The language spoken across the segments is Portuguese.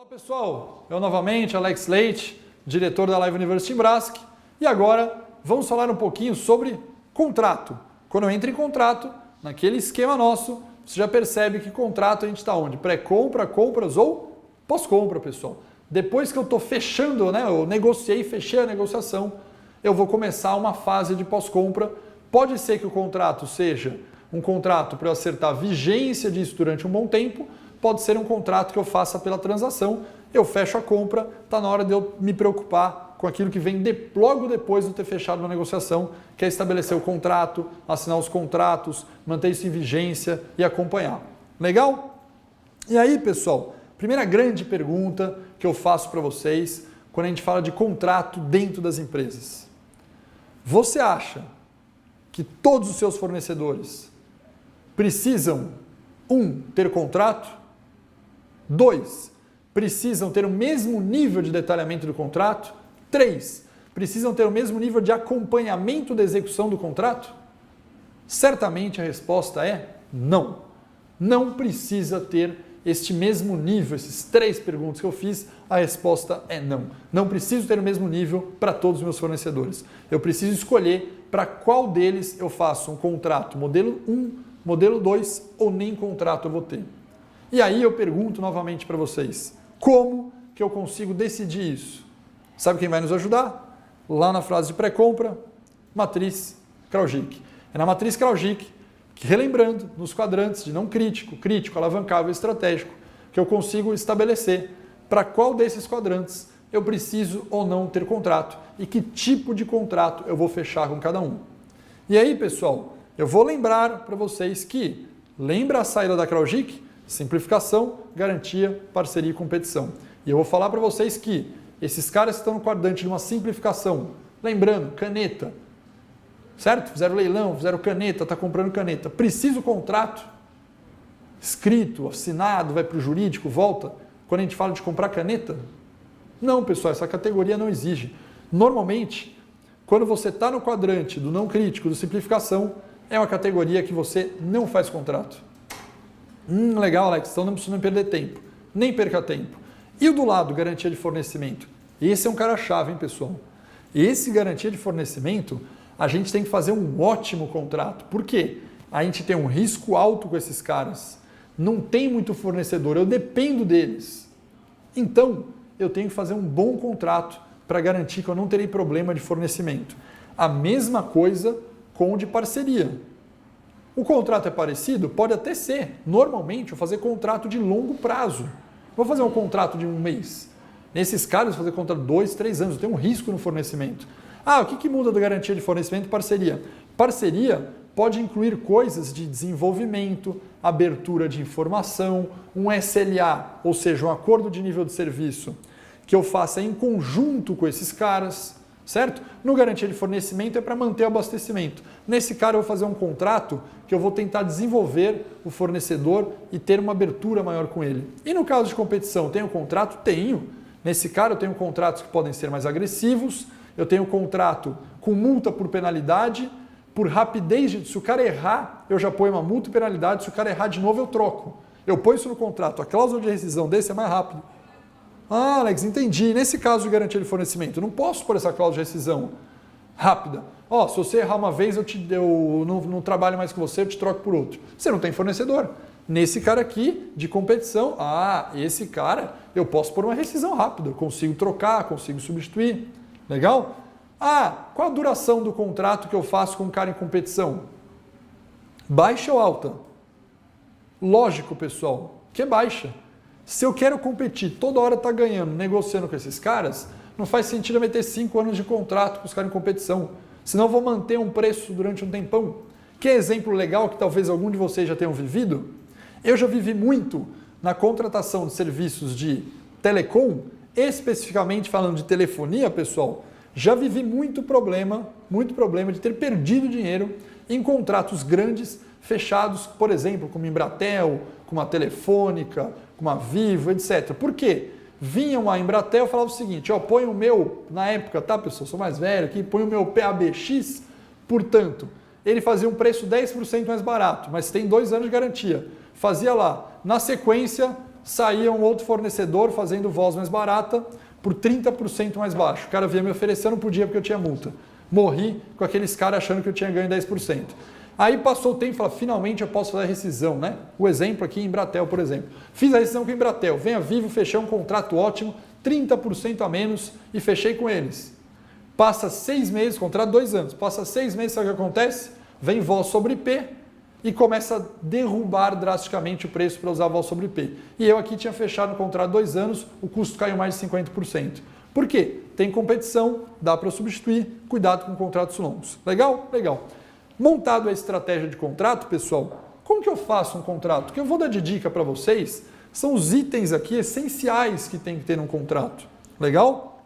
Fala pessoal, eu novamente, Alex Leite, diretor da Live University em Brasc, e agora vamos falar um pouquinho sobre contrato. Quando eu entro em contrato, naquele esquema nosso, você já percebe que contrato a gente está onde? Pré-compra, compras ou pós-compra, pessoal. Depois que eu estou fechando, eu negociei, fechei a negociação, eu vou começar uma fase de pós-compra. Pode ser que o contrato seja um contrato para eu acertar a vigência disso durante um bom tempo, pode ser um contrato que eu faça pela transação, eu fecho a compra, está na hora de eu me preocupar com aquilo que vem logo depois de eu ter fechado uma negociação, que é estabelecer o contrato, assinar os contratos, manter isso em vigência e acompanhar. Legal? E aí, pessoal, primeira grande pergunta que eu faço para vocês quando a gente fala de contrato dentro das empresas. Você acha que todos os seus fornecedores precisam, ter contrato? 2, precisam ter o mesmo nível de detalhamento do contrato? 3, precisam ter o mesmo nível de acompanhamento da execução do contrato? Certamente a resposta é não. Não precisa ter este mesmo nível, esses 3 perguntas que eu fiz, a resposta é não. Não preciso ter o mesmo nível para todos os meus fornecedores. Eu preciso escolher para qual deles eu faço um contrato modelo 1, modelo 2 ou nem contrato eu vou ter. E aí eu pergunto novamente para vocês, como que eu consigo decidir isso? Sabe quem vai nos ajudar? Lá na frase de pré-compra, matriz Kraujik. É na matriz Kraujik que, relembrando, nos quadrantes de não crítico, crítico, alavancável e estratégico, que eu consigo estabelecer para qual desses quadrantes eu preciso ou não ter contrato e que tipo de contrato eu vou fechar com cada um. E aí, pessoal, eu vou lembrar para vocês que, lembra a saída da Kraujik? Simplificação, garantia, parceria e competição. E eu vou falar para vocês que esses caras que estão no quadrante de uma simplificação, lembrando, caneta, certo? Fizeram leilão, fizeram caneta, está comprando caneta. Precisa o contrato escrito, assinado, vai para o jurídico, volta. Quando a gente fala de comprar caneta? Não, pessoal, essa categoria não exige. Normalmente, quando você está no quadrante do não crítico, do simplificação, é uma categoria que você não faz contrato. Legal, Alex, então não precisa nem perder tempo. Nem perca tempo. E o do lado, garantia de fornecimento? Esse é um cara-chave, hein, pessoal? Esse garantia de fornecimento, a gente tem que fazer um ótimo contrato. Por quê? A gente tem um risco alto com esses caras. Não tem muito fornecedor, eu dependo deles. Então, eu tenho que fazer um bom contrato para garantir que eu não terei problema de fornecimento. A mesma coisa com o de parceria. O contrato é parecido? Pode até ser. Normalmente, eu vou fazer contrato de longo prazo. Vou fazer um contrato de 1 mês. Nesses casos, vou fazer contrato de 2, 3 anos. Eu tenho um risco no fornecimento. O que muda da garantia de fornecimento e parceria? Parceria pode incluir coisas de desenvolvimento, abertura de informação, um SLA, ou seja, um acordo de nível de serviço, que eu faça em conjunto com esses caras, certo? No garantia de fornecimento é para manter o abastecimento. Nesse cara eu vou fazer um contrato que eu vou tentar desenvolver o fornecedor e ter uma abertura maior com ele. E no caso de competição, tenho contrato? Tenho. Nesse cara eu tenho contratos que podem ser mais agressivos, eu tenho contrato com multa por penalidade, por rapidez, se o cara errar, eu já ponho uma multa e penalidade, se o cara errar de novo eu troco. Eu ponho isso no contrato, a cláusula de rescisão desse é mais rápido. Alex, entendi. Nesse caso de garantia de fornecimento, eu não posso pôr essa cláusula de rescisão rápida. Se você errar uma vez, eu não trabalho mais com você, eu te troco por outro. Você não tem fornecedor. Nesse cara aqui, de competição, esse cara, eu posso pôr uma rescisão rápida. Eu consigo trocar, consigo substituir. Legal? Qual a duração do contrato que eu faço com um cara em competição? Baixa ou alta? Lógico, pessoal, que é baixa. Se eu quero competir, toda hora tá ganhando, negociando com esses caras, não faz sentido eu meter 5 anos de contrato com os caras em competição. Senão eu vou manter um preço durante um tempão. Que exemplo legal que talvez algum de vocês já tenham vivido? Eu já vivi muito na contratação de serviços de telecom, especificamente falando de telefonia, pessoal, já vivi muito problema de ter perdido dinheiro em contratos grandes, fechados, por exemplo, com uma Embratel, com uma Telefônica, com uma Vivo, etc. Por quê? Vinham a Embratel e falavam o seguinte, põe o meu, na época, tá pessoal, sou mais velho aqui, põe o meu PABX, portanto, ele fazia um preço 10% mais barato, mas tem 2 anos de garantia. Fazia lá, na sequência, saía um outro fornecedor fazendo voz mais barata por 30% mais baixo. O cara vinha me oferecer, não podia porque eu tinha multa. Morri com aqueles caras achando que eu tinha ganho 10%. Aí passou o tempo e falei, finalmente eu posso fazer a rescisão, né? O exemplo aqui em Embratel, por exemplo. Fiz a rescisão com a Embratel, venho a Vivo, fechei um contrato ótimo, 30% a menos e fechei com eles. Passa 6 meses, contrato 2 anos, passa 6 meses, sabe o que acontece? Vem voz sobre IP e começa a derrubar drasticamente o preço para usar voz sobre IP. E eu aqui tinha fechado o contrato 2 anos, o custo caiu mais de 50%. Por quê? Tem competição, dá para substituir, cuidado com contratos longos. Legal? Legal. Montado a estratégia de contrato, pessoal, como que eu faço um contrato? O que eu vou dar de dica para vocês são os itens aqui essenciais que tem que ter num contrato. Legal?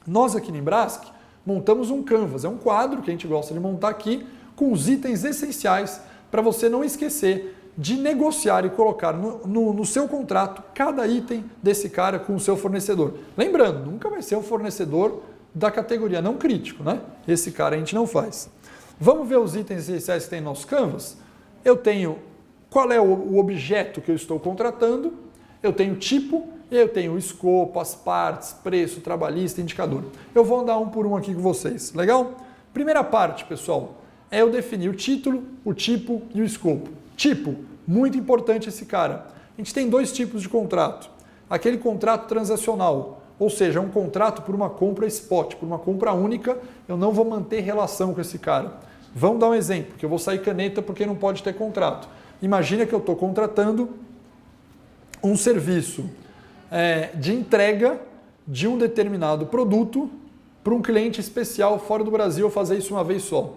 Nós aqui no Embrask montamos um canvas, é um quadro que a gente gosta de montar aqui com os itens essenciais para você não esquecer de negociar e colocar no seu contrato cada item desse cara com o seu fornecedor. Lembrando, nunca vai ser um fornecedor da categoria não crítico, né? Esse cara a gente não faz. Vamos ver os itens essenciais que tem no nosso canvas? Eu tenho qual é o objeto que eu estou contratando, eu tenho tipo, eu tenho o escopo, as partes, preço, trabalhista, indicador. Eu vou andar um por um aqui com vocês, legal? Primeira parte, pessoal, é eu definir o título, o tipo e o escopo. Tipo, muito importante esse cara. A gente tem 2 tipos de contrato. Aquele contrato transacional, ou seja, um contrato por uma compra spot, por uma compra única, eu não vou manter relação com esse cara. Vamos dar um exemplo, que eu vou sair caneta porque não pode ter contrato. Imagina que eu estou contratando um serviço de entrega de um determinado produto para um cliente especial fora do Brasil, eu fazer isso uma vez só.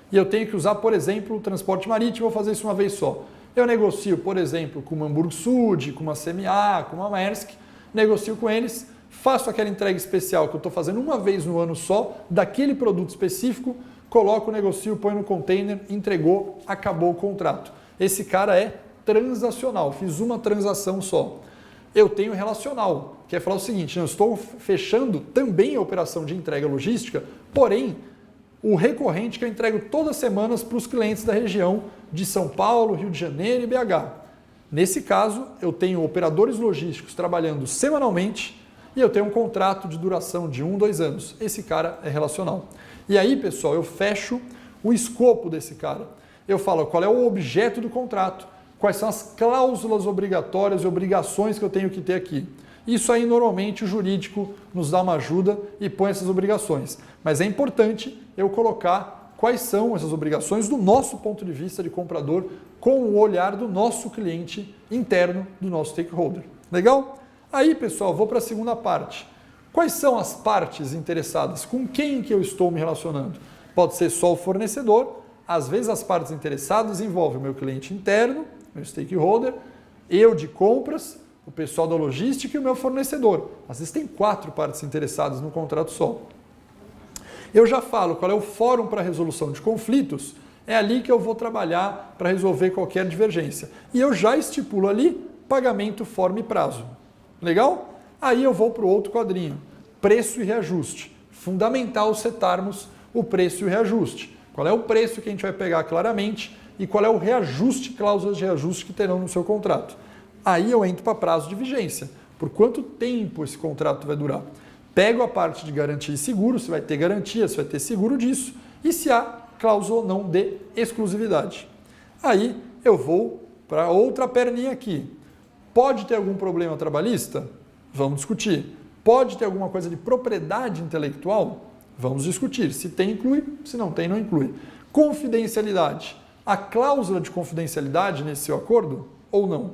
E eu tenho que usar, por exemplo, o transporte marítimo, vou fazer isso uma vez só. Eu negocio, por exemplo, com uma Hamburg Sud, com uma CMA, com uma Maersk, negocio com eles, faço aquela entrega especial que eu estou fazendo uma vez no ano só, daquele produto específico, coloco, negocio, põe no container, entregou, acabou o contrato. Esse cara é transacional, fiz uma transação só. Eu tenho relacional, que é falar o seguinte, eu estou fechando também a operação de entrega logística, porém, o recorrente que eu entrego todas as semanas para os clientes da região de São Paulo, Rio de Janeiro e BH. Nesse caso, eu tenho operadores logísticos trabalhando semanalmente e eu tenho um contrato de duração de 1, 2 anos. Esse cara é relacional. E aí, pessoal, eu fecho o escopo desse cara. Eu falo qual é o objeto do contrato, quais são as cláusulas obrigatórias e obrigações que eu tenho que ter aqui. Isso aí, normalmente, o jurídico nos dá uma ajuda e põe essas obrigações. Mas é importante eu colocar quais são essas obrigações do nosso ponto de vista de comprador, com o olhar do nosso cliente interno, do nosso stakeholder. Legal? Aí, pessoal, vou para a segunda parte. Quais são as partes interessadas? Com quem que eu estou me relacionando? Pode ser só o fornecedor. Às vezes as partes interessadas envolvem o meu cliente interno, meu stakeholder, eu de compras, o pessoal da logística e o meu fornecedor. Às vezes tem 4 partes interessadas no contrato só. Eu já falo qual é o fórum para resolução de conflitos, é ali que eu vou trabalhar para resolver qualquer divergência. E eu já estipulo ali pagamento, forma e prazo. Legal? Aí eu vou para o outro quadrinho, preço e reajuste. Fundamental setarmos o preço e o reajuste. Qual é o preço que a gente vai pegar claramente e qual é o reajuste, cláusulas de reajuste que terão no seu contrato. Aí eu entro para prazo de vigência. Por quanto tempo esse contrato vai durar? Pego a parte de garantia e seguro, se vai ter garantia, se vai ter seguro disso, e se há cláusula ou não de exclusividade. Aí eu vou para outra perninha aqui. Pode ter algum problema trabalhista? Vamos discutir. Pode ter alguma coisa de propriedade intelectual? Vamos discutir. Se tem, inclui. Se não tem, não inclui. Confidencialidade. Há cláusula de confidencialidade nesse seu acordo ou não?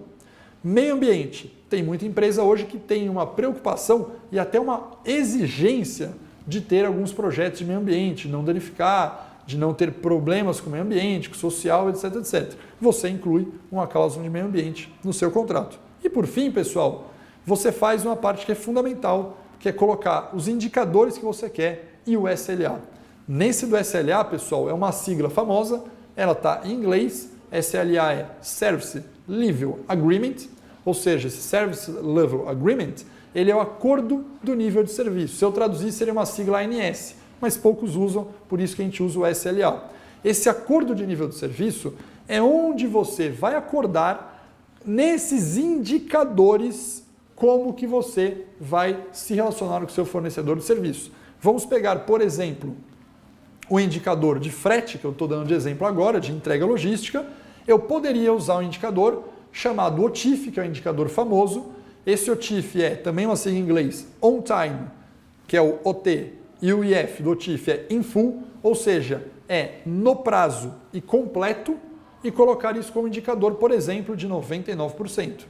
Meio ambiente. Tem muita empresa hoje que tem uma preocupação e até uma exigência de ter alguns projetos de meio ambiente, de não danificar, de não ter problemas com o meio ambiente, com o social, etc, etc. Você inclui uma cláusula de meio ambiente no seu contrato. E por fim, pessoal, você faz uma parte que é fundamental, que é colocar os indicadores que você quer e o SLA. Nesse do SLA, pessoal, é uma sigla famosa, ela está em inglês, SLA é Service Level Agreement, ou seja, esse Service Level Agreement, ele é o acordo do nível de serviço. Se eu traduzir, seria uma sigla ANS, mas poucos usam, por isso que a gente usa o SLA. Esse acordo de nível de serviço é onde você vai acordar nesses indicadores, como que você vai se relacionar com o seu fornecedor de serviço. Vamos pegar, por exemplo, o indicador de frete, que eu estou dando de exemplo agora, de entrega logística. Eu poderia usar um indicador chamado OTIF, que é um indicador famoso. Esse OTIF é também uma sigla em inglês, On Time, que é o OT, e o IF do OTIF é In Full, ou seja, é no prazo e completo, e colocar isso como indicador, por exemplo, de 99%.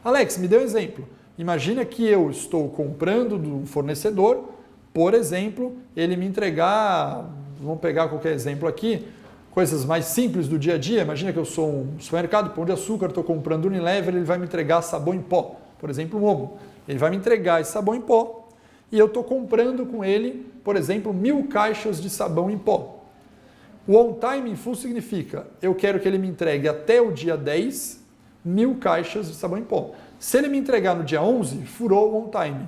Alex, me dê um exemplo. Imagina que eu estou comprando de um fornecedor, por exemplo, ele me entregar, vamos pegar qualquer exemplo aqui, coisas mais simples do dia a dia. Imagina que eu sou um supermercado, Pão de Açúcar, estou comprando Unilever, ele vai me entregar sabão em pó, por exemplo, um Omo. Ele vai me entregar esse sabão em pó e eu estou comprando com ele, por exemplo, 1000 caixas de sabão em pó. O On Time in Full significa, eu quero que ele me entregue até o dia 10, 1000 caixas de sabão em pó. Se ele me entregar no dia 11, furou o On Time.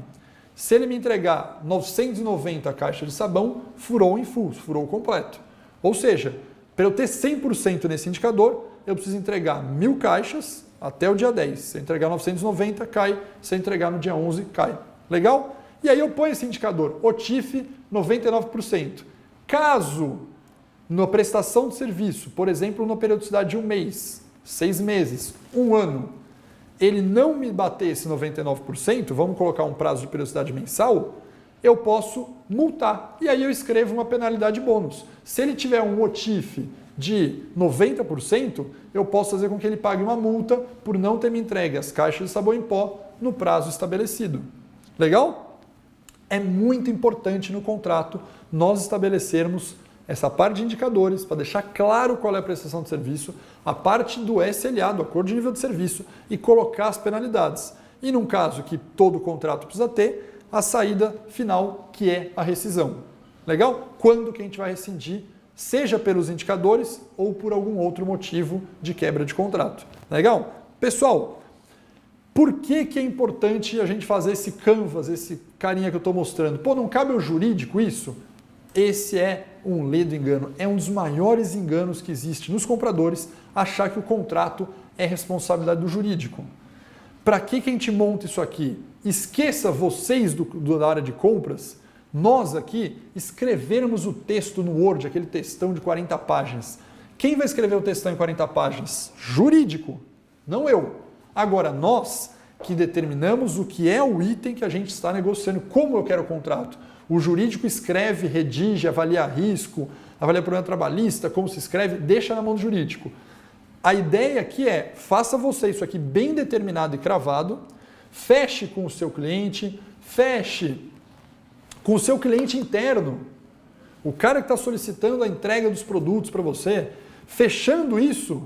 Se ele me entregar 990 caixas de sabão, furou o In Full, furou o completo. Ou seja, para eu ter 100% nesse indicador, eu preciso entregar 1000 caixas até o dia 10. Se eu entregar 990, cai. Se eu entregar no dia 11, cai. Legal? E aí eu ponho esse indicador, OTIF 99%. Caso na prestação de serviço, por exemplo, na periodicidade de 1 mês, 6 meses, 1 ano, ele não me bater esse 99%, vamos colocar um prazo de periodicidade mensal, eu posso multar. E aí eu escrevo uma penalidade bônus. Se ele tiver um OTIF de 90%, eu posso fazer com que ele pague uma multa por não ter me entregue as caixas de sabão em pó no prazo estabelecido. Legal? É muito importante no contrato nós estabelecermos essa parte de indicadores para deixar claro qual é a prestação de serviço, a parte do SLA, do acordo de nível de serviço, e colocar as penalidades. E num caso que todo contrato precisa ter, a saída final, que é a rescisão. Legal? Quando que a gente vai rescindir, seja pelos indicadores ou por algum outro motivo de quebra de contrato. Legal? Pessoal, por que é importante a gente fazer esse canvas, esse carinha que eu estou mostrando? Pô, não cabe ao jurídico isso? Esse é um ledo engano, é um dos maiores enganos que existe nos compradores, achar que o contrato é responsabilidade do jurídico. Para que a gente monta isso aqui? Esqueça vocês da área de compras, nós aqui escrevermos o texto no Word, aquele textão de 40 páginas. Quem vai escrever o textão em 40 páginas? Jurídico, não eu. Agora, nós que determinamos o que é o item que a gente está negociando, como eu quero o contrato. O jurídico escreve, redige, avalia risco, avalia problema trabalhista, como se escreve, deixa na mão do jurídico. A ideia aqui é, faça você isso aqui bem determinado e cravado, feche com o seu cliente, feche com o seu cliente interno, o cara que está solicitando a entrega dos produtos para você. Fechando isso,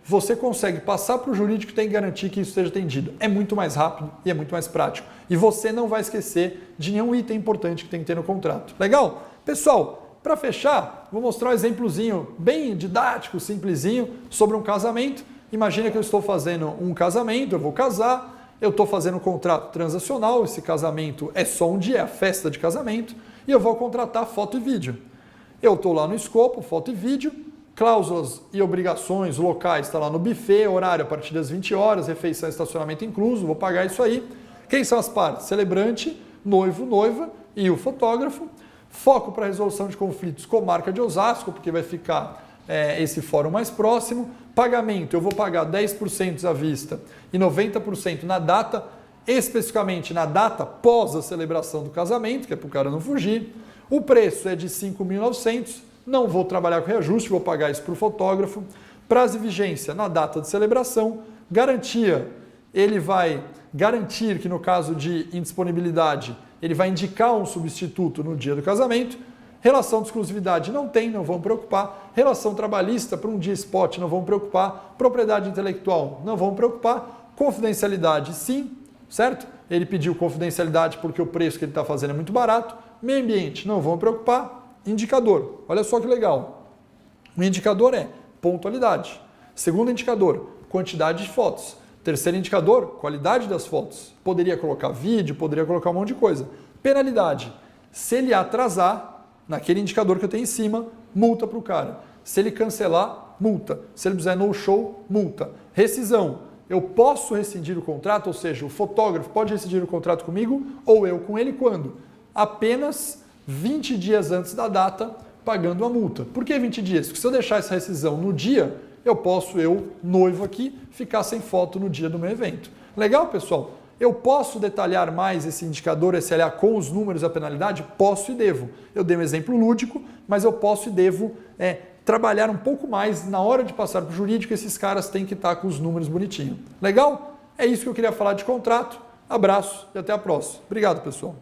você consegue passar para o jurídico e tem que garantir que isso seja atendido. É muito mais rápido e é muito mais prático. E você não vai esquecer de nenhum item importante que tem que ter no contrato. Legal? Pessoal, para fechar, vou mostrar um exemplozinho bem didático, simplesinho, sobre um casamento. Imagina que eu estou fazendo um casamento, eu vou casar, eu estou fazendo um contrato transacional, esse casamento é só um dia, é a festa de casamento, e eu vou contratar foto e vídeo. Eu estou lá no escopo, foto e vídeo, cláusulas e obrigações locais, está lá no buffet, horário a partir das 20 horas, refeição e estacionamento incluso, vou pagar isso aí. Quem são as partes? Celebrante, noivo, noiva e o fotógrafo. Foco para resolução de conflitos com marca de Osasco, porque vai ficar esse fórum mais próximo. Pagamento, eu vou pagar 10% à vista e 90% na data, especificamente na data pós a celebração do casamento, que é para o cara não fugir. O preço é de 5.900, não vou trabalhar com reajuste, vou pagar isso para o fotógrafo. Prazo de vigência na data de celebração. Garantia, ele vai garantir que no caso de indisponibilidade, ele vai indicar um substituto no dia do casamento. Relação de exclusividade não tem, não vão preocupar. Relação trabalhista para um dia spot, não vão preocupar. Propriedade intelectual, não vão preocupar. Confidencialidade, sim, certo? Ele pediu confidencialidade porque o preço que ele está fazendo é muito barato. Meio ambiente, não vão preocupar. Indicador, olha só que legal. O indicador é pontualidade. Segundo indicador, quantidade de fotos. Terceiro indicador, qualidade das fotos. Poderia colocar vídeo, poderia colocar um monte de coisa. Penalidade, se ele atrasar, naquele indicador que eu tenho em cima, multa para o cara. Se ele cancelar, multa. Se ele fizer no show, multa. Rescisão, Eu posso rescindir o contrato, ou seja, o fotógrafo pode rescindir o contrato comigo ou eu com ele quando? Apenas 20 dias antes da data, pagando a multa. Por que 20 dias? Porque se eu deixar essa rescisão no dia, eu posso, noivo aqui, ficar sem foto no dia do meu evento. Legal, pessoal? Eu posso detalhar mais esse indicador SLA com os números da penalidade? Posso e devo. Eu dei um exemplo lúdico, mas eu posso e devo trabalhar um pouco mais na hora de passar para o jurídico. Esses caras têm que estar com os números bonitinhos. Legal? É isso que eu queria falar de contrato. Abraço e até a próxima. Obrigado, pessoal.